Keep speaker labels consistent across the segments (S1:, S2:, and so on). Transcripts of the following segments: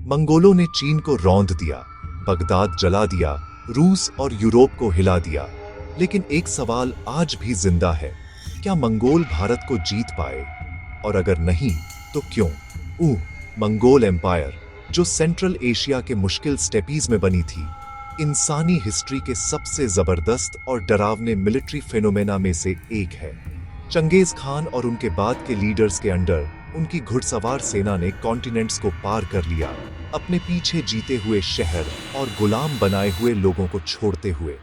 S1: मंगोलों ने चीन को रौंद दिया, बगदाद जला दिया, रूस और यूरोप को हिला दिया। लेकिन एक सवाल आज भी जिंदा है, क्या मंगोल भारत को जीत पाए? और अगर नहीं तो क्यों? मंगोल एम्पायर, जो सेंट्रल एशिया के मुश्किल स्टेपीज में बनी थी, इंसानी हिस्ट्री के सबसे जबरदस्त और डरावने मिलिट्री फेनोमेना में से एक है। चंगेज खान और उनके बाद के लीडर्स के अंडर उनकी घुड़सवार सेना ने कॉन्टिनेंट्स को पार कर लिया, अपने पीछे जीते हुए शहर और गुलाम बनाए हुए लोगों को छोड़ते हुए।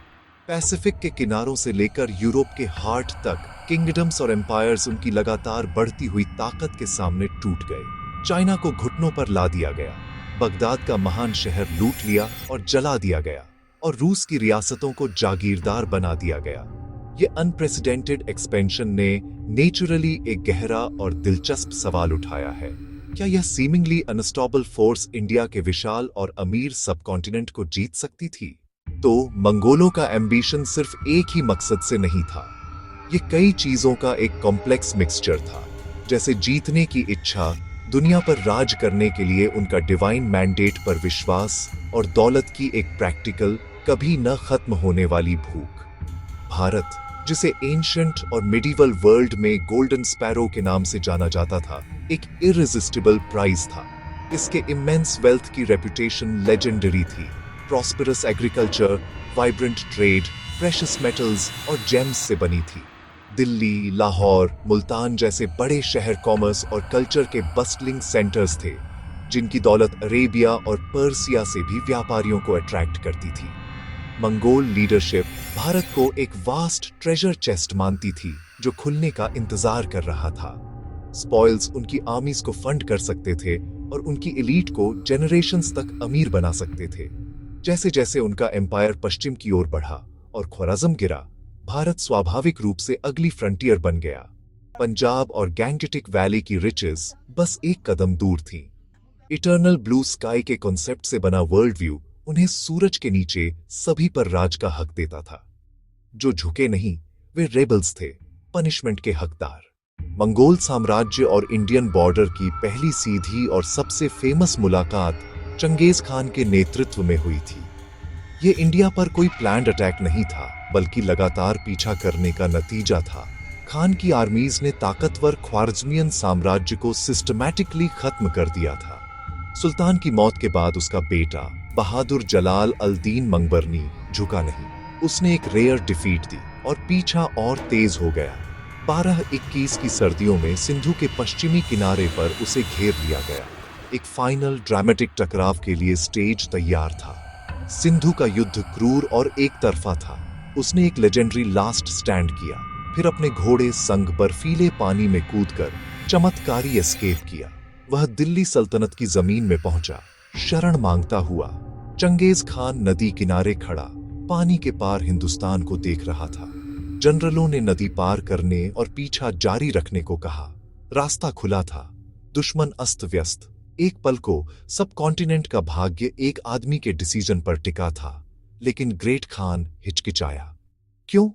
S1: पैसिफिक के किनारों से लेकर यूरोप के हार्ट तक किंगडम्स और एम्पायर्स उनकी लगातार बढ़ती हुई ताकत के सामने टूट गए। चाइना को घुटनों पर ला दिया गया, बगदाद का महान शहर लूट लिया और जला दिया गया, और रूस की रियासतों को जागीरदार बना दिया गया। ये अनप्रेसिडेंटेड एक्सपेंशन ने नेचुरली एक गहरा और दिलचस्प सवाल उठाया है, क्या यह सीमिंगली अनस्टॉपेबल फोर्स इंडिया के विशाल और अमीर सबकॉन्टिनेंट को जीत सकती थी? तो मंगोलों का एम्बिशन सिर्फ एक ही मकसद से नहीं था, ये कई चीजों का एक कॉम्प्लेक्स मिक्सचर था। जैसे जीतने की इच्छा, दुनिया पर राज करने के लिए उनका डिवाइन मैंडेट पर विश्वास, और दौलत की एक प्रैक्टिकल, कभी न खत्म होने वाली भूख। भारत, जिसे एंशिएंट और मिडिवल वर्ल्ड में गोल्डन स्पैरो के नाम से जाना जाता था, एक इररेसिस्टिबल प्राइज था। इसके इमेंस वेल्थ की रेपुटेशन लेजेंडरी थी। Prosperous agriculture, vibrant trade, precious metals और जेम्स से बनी थी। दिल्ली, लाहौर, मुल्तान जैसे बड़े शहर कॉमर्स और कल्चर के बस्टलिंग सेंटर्स थे, जिनकी दौलत अरेबिया और पर्सिया से भी व्यापारियों को अट्रैक्ट करती थी। मंगोल लीडरशिप भारत को एक वास्ट ट्रेजर चेस्ट मानती थी, जो खुलने का इंतजार कर रहा था। स्पॉइल्स उनकी आर्मीज को फंड कर सकते थे और उनकी एलीट को जेनरेशंस तक अमीर बना सकते थे। जैसे जैसे उनका एम्पायर पश्चिम की ओर बढ़ा और ख्वाराज़म गिरा, भारत स्वाभाविक रूप से अगली फ्रंटियर बन गया। पंजाब और गैंगटिक वैली की रिचेस बस एक कदम दूर थीं। इटर्नल ब्लू स्काई के कॉन्सेप्ट से बना वर्ल्ड व्यू उन्हें सूरज के नीचे सभी पर राज का हक देता था। जो झुके नहीं, वे रेबल्स थे, पनिशमेंट के हकदार। मंगोल साम्राज्य और इंडियन बॉर्डर की पहली सीधी और सबसे फेमस मुलाकात चंगेज खान के नेतृत्व में हुई थी। ये इंडिया पर कोई प्लान्ड अटैक नहीं था, बल्कि लगातार पीछा करने का नतीजा था। खान की आर्मीज ने ताकतवर ख्वारिज़मियन साम्राज्य को सिस्टमैटिकली खत्म कर दिया था। सुल्तान की मौत के बाद उसका बेटा बहादुर जलाल अल दीन मंगबरनी झुका नहीं। उसने एक रेयर डिफीट दी और पीछा और तेज हो गया। 1221 की सर्दियों में सिंधु के पश्चिमी किनारे पर उसे घेर लिया गया। एक फाइनल ड्रामेटिक टकराव के लिए स्टेज तैयार था। सिंधु का युद्ध क्रूर और एक तरफा था। उसने एक लेजेंडरी लास्ट स्टैंड किया, फिर अपने घोड़े संग बर्फीले पानी में कूदकर चमत्कारी एस्केप किया। वह दिल्ली सल्तनत की जमीन में पहुंचा, शरण मांगता हुआ। चंगेज खान नदी किनारे खड़ा पानी के पार हिंदुस्तान को देख रहा था। जनरलों ने नदी पार करने और पीछा जारी रखने को कहा। रास्ता खुला था, दुश्मन अस्त व्यस्त। एक पल को सब कॉन्टिनेंट का भाग्य एक आदमी के डिसीजन पर टिका था, लेकिन ग्रेट खान हिचकिचाया। क्यों?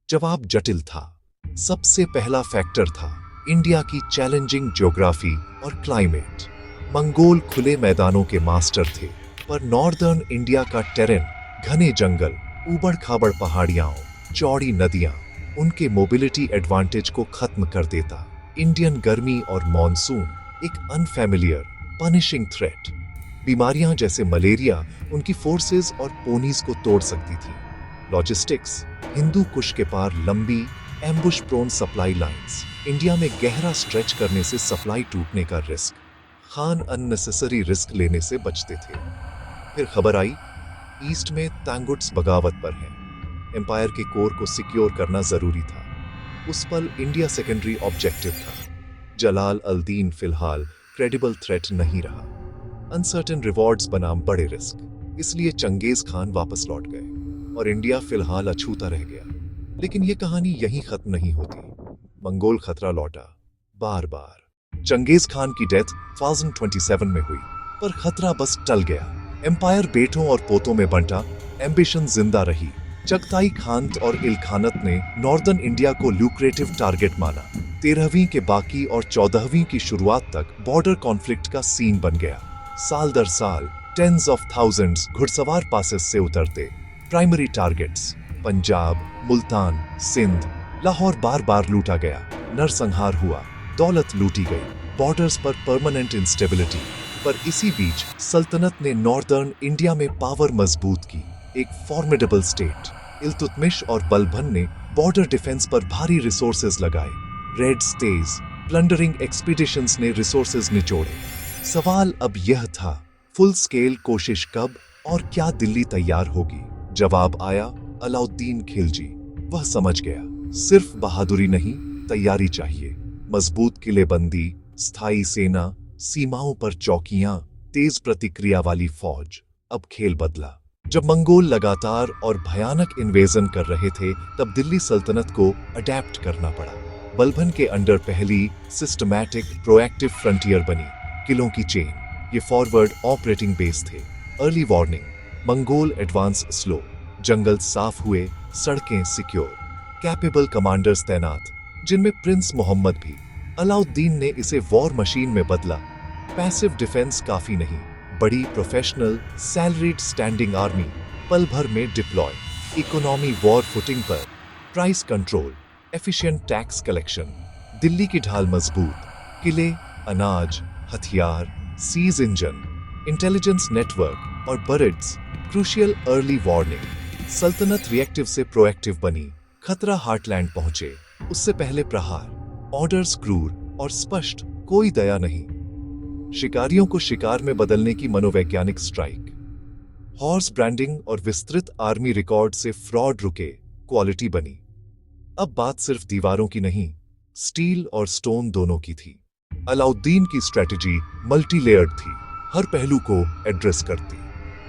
S1: जवाब जटिल था। सबसे पहला फैक्टर था इंडिया की चैलेंजिंग ज्योग्राफी और क्लाइमेट। मंगोल खुले मैदानों के मास्टर थे, पर नॉर्दर्न इंडिया का टेरेन, घने जंगल, ऊबड़ खाबड़ पहाड़ियां, चौड़ी नदियां, उनके मोबिलिटी एडवांटेज को खत्म कर देता। इंडियन गर्मी और मॉनसून एक अनफैमिलियर, पनिशिंग थ्रेट। बीमारियां जैसे मलेरिया उनकी फोर्सेस और पोनीज को तोड़ सकती थी। लॉजिस्टिक्स, हिंदू कुश के पार लंबी ambush prone supply lines, India में गहरा स्ट्रेच करने से सप्लाई टूटने का रिस्क। खान अननेसेसरी रिस्क लेने से बचते थे। फिर खबर आई, ईस्ट में तांगुट्स बगावत पर है। एम्पायर के कोर को सिक्योर करना जरूरी था। उस पल इंडिया सेकेंडरी ऑब्जेक्टिव था। जलाल अल दीन फिलहाल क्रेडिबल थ्रेट नहीं रहा। अनसर्टेन रिवॉर्ड्स बनाम बड़े रिस्क। इसलिए चंगेज खान वापस लौट गए और इंडिया फिलहाल अछूता रह गया। लेकिन यह कहानी यहीं खत्म नहीं होती। मंगोल खतरा लौटा, बार बार। चंगेज खान की डेथ 1027 में हुई, पर खतरा बस टल गया। एम्पायर बेटों और पोतों में बंटा, एम्बिशन जिंदा रही। चगताई खान और इलखानत ने नॉर्दर्न इंडिया को ल्यूक्रेटिव टारगेट माना। 13वीं के बाकी और 14वीं की शुरुआत तक बॉर्डर कॉन्फ्लिक्ट का सीन बन गया। साल दर साल टेंस ऑफ थाउजेंड्स घुड़सवार पासेस से उतरते। प्राइमरी टारगेट्स पंजाब, मुल्तान, सिंध, लाहौर बार बार लूटा गया, नरसंहार हुआ, दौलत लूटी गई, बॉर्डर्स पर परमानेंट इंस्टेबिलिटी। पर इसी बीच सल्तनत ने नॉर्दर्न इंडिया में पावर मजबूत की। एक फॉर्मिडेबल स्टेट इल्तुतमिश और बलबन ने बॉर्डर डिफेंस पर भारी रिसोर्सेज लगाए। रेड स्टेज, प्लंडरिंग एक्सपीडिशंस ने रिसोर्सेज निचोड़े। सवाल अब यह था, फुल स्केल कोशिश कब और क्या दिल्ली तैयार होगी? जवाब आया, अलाउद्दीन खिलजी। वह समझ गया, सिर्फ बहादुरी नहीं, तैयारी चाहिए। मजबूत किलेबंदी, स्थायी सेना, सीमाओं पर चौकियां, तेज प्रतिक्रिया वाली फौज। अब खेल बदला। जब मंगोल लगातार और भयानक इन्वेजन कर रहे थे, तब दिल्ली सल्तनत को अडेप्ट करना पड़ा। बलबन के अंडर पहली सिस्टमैटिक प्रोएक्टिव फ्रंटियर बनी, किलों की चेन। ये फॉरवर्ड ऑपरेटिंग बेस थे। Early warning, Mongol advance slow, जंगल साफ हुए, सड़कें सिक्योर, कैपेबल कमांडर्स तैनात, जिनमें प्रिंस मोहम्मद भी। अलाउद्दीन ने इसे वॉर मशीन में बदला। पैसिव डिफेंस काफी नहीं, बड़ी प्रोफेशनल सैलरीड स्टैंडिंग आर्मी, पल भर में डिप्लॉय, इकोनॉमी वॉर फुटिंग पर, price control, efficient tax collection. Delhi की ढाल मजबूत, किले, अनाज, हथियार, सीज इंजन, इंटेलिजेंस नेटवर्क और बरिड्स, क्रूशियल अर्ली वार्निंग। सल्तनत रिएक्टिव से प्रोएक्टिव बनी। खतरा हार्टलैंड पहुंचे, उससे पहले प्रहार। ऑर्डर्स क्रूर और स्पष्ट, कोई दया नहीं। शिकारियों को शिकार में बदलने की मनोवैज्ञानिक स्ट्राइक। हॉर्स ब्रांडिंग और विस्तृत आर्मी रिकॉर्ड से फ्रॉड रुके, क्वालिटी बनी। अब बात सिर्फ दीवारों की नहीं, स्टील और स्टोन दोनों की थी। अलाउद्दीन की स्ट्रेटजी मल्टी लेयर्ड थी, हर पहलू को एड्रेस करती।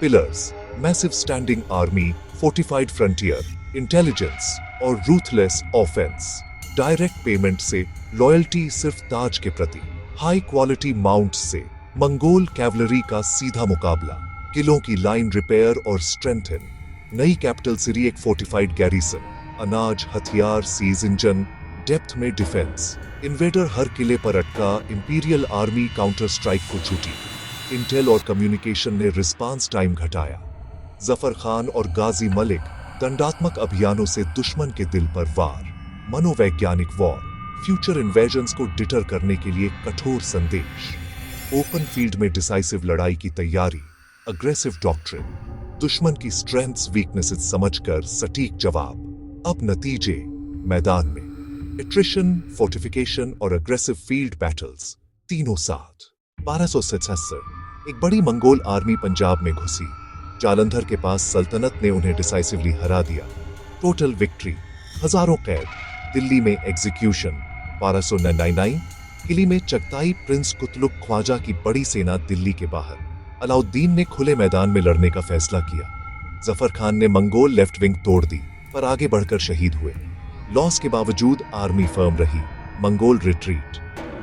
S1: Pillars, massive standing army, fortified frontier, intelligence और रूथलेस ऑफेंस। डायरेक्ट पेमेंट से लॉयल्टी सिर्फ ताज के प्रति। हाई क्वालिटी माउंट से मंगोल कैवलरी का सीधा मुकाबला। किलों की लाइन रिपेयर और स्ट्रेंथन। नई कैपिटल सिटी एक फोर्टिफाइड गैरिसन। अनाज, हथियार, सीज इंजन, डेप्थ में डिफेंस। इन्वेडर हर किले पर अटका, इंपीरियल आर्मी काउंटर स्ट्राइक को छूटी। इंटेल और कम्युनिकेशन ने रिस्पांस टाइम घटाया। जफर खान और गाजी मलिक दंडात्मक अभियानों से दुश्मन के दिल पर वार। मनोवैज्ञानिक वॉर, फ्यूचर इन्वेजन्स को डिटर करने के लिए कठोर संदेश। ओपन फील्ड में डिसाइसिव लड़ाई की तैयारी, अग्रेसिव डॉक्ट्रिन, दुश्मन की स्ट्रेंथ्स वीकनेसेस समझकर सटीक जवाब। अब नतीजे मैदान में एट्रिशन, फोर्टिफिकेशन और अग्रेसिव फील्ड बैटल्स तीनों साथ। 1277 एक बड़ी मंगोल आर्मी पंजाब में घुसी। जालंधर के पास सल्तनत ने उन्हें डिसाइसिवली हरा दिया। टोटल विक्ट्री, हजारों कैद। दिल्ली में एग्जीक्यूशन। 1299 किली में चगताई प्रिंस कुतलुक ख्वाजा की बड़ी सेना दिल्ली के बाहर। अलाउद्दीन ने खुले मैदान में लड़ने का फैसला किया। जफर खान ने मंगोल लेफ्ट विंग तोड़ दी, पर आगे बढ़कर शहीद हुए। लॉस के बावजूद आर्मी फर्म रही। Mongol retreat.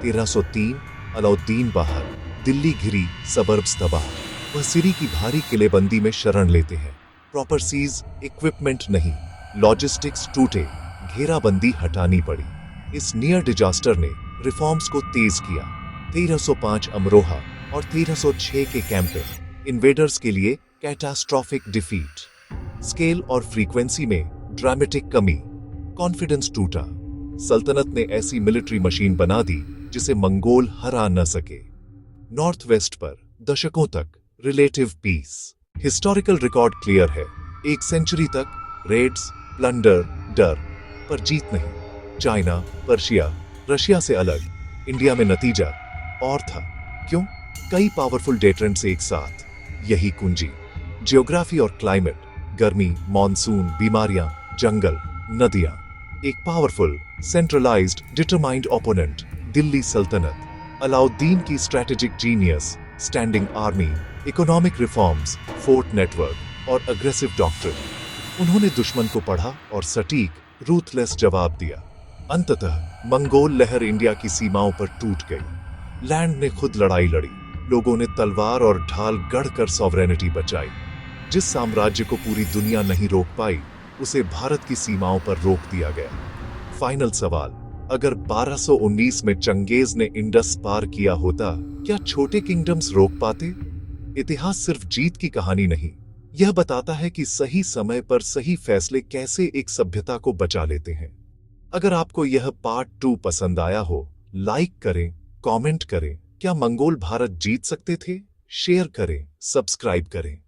S1: 1303 अलाउद्दीन बाहर, दिल्ली घिरी, सबर्ब्स तबाह। वह सिरी की भारी किलेबंदी में शरण लेते हैं। प्रॉपर सीज, इक्विपमेंट नहीं, लॉजिस्टिक्स टूटे, घेराबंदी हटानी पड़ी। इस नियर डिजास्टर ने रिफॉर्म्स को तेज किया। 1305 अमरोहा और 1306 के कैंपेन इन्वेडर्स के लिए कैटास्ट्रॉफिक डिफीट। स्केल और फ्रीक्वेंसी में ड्रामेटिक कमी। कॉन्फिडेंस टूटा। सल्तनत ने ऐसी मिलिट्री मशीन बना दी जिसे मंगोल हरा न सके। नॉर्थ वेस्ट पर दशकों तक relative peace. Historical record clear है, एक सेंचुरी तक रेड्स, प्लंडर, डर, पर जीत नहीं। चाइना, पर्शिया, रशिया से अलग, इंडिया में नतीजा और था। क्यों? कई पावरफुल डेटरेंट्स एक साथ। यही कुंजी। जियोग्राफी और क्लाइमेट, गर्मी, मॉनसून, बीमारियां, जंगल, नदियां। एक powerful, centralised, determined opponent, Delhi सल्तनत। अलाउद्दीन की strategic genius, standing army, economic reforms, fort network और अग्रेसिव डॉक्ट्रिन। उन्होंने दुश्मन को पढ़ा और सटीक, रूथलेस जवाब दिया। अंततः मंगोल लहर इंडिया की सीमाओं पर टूट गई। लैंड ने खुद लड़ाई लड़ी, लोगों ने तलवार और ढाल गढ़कर सॉवरेनिटी बचाई। जिस साम्राज्य को पूरी दुनिया नहीं रोक पाई, उसे भारत की सीमाओं पर रोक दिया गया। फाइनल सवाल, अगर 1219 में चंगेज ने इंडस पार किया होता, क्या छोटे किंगडम्स रोक पाते? इतिहास सिर्फ जीत की कहानी नहीं, यह बताता है कि सही समय पर सही फैसले कैसे एक सभ्यता को बचा लेते हैं। अगर आपको यह पार्ट 2 पसंद आया हो, लाइक करें, कमेंट करें। क्या मंगोल भारत जीत सकते थे? शेयर करें, सब्सक्राइब करें।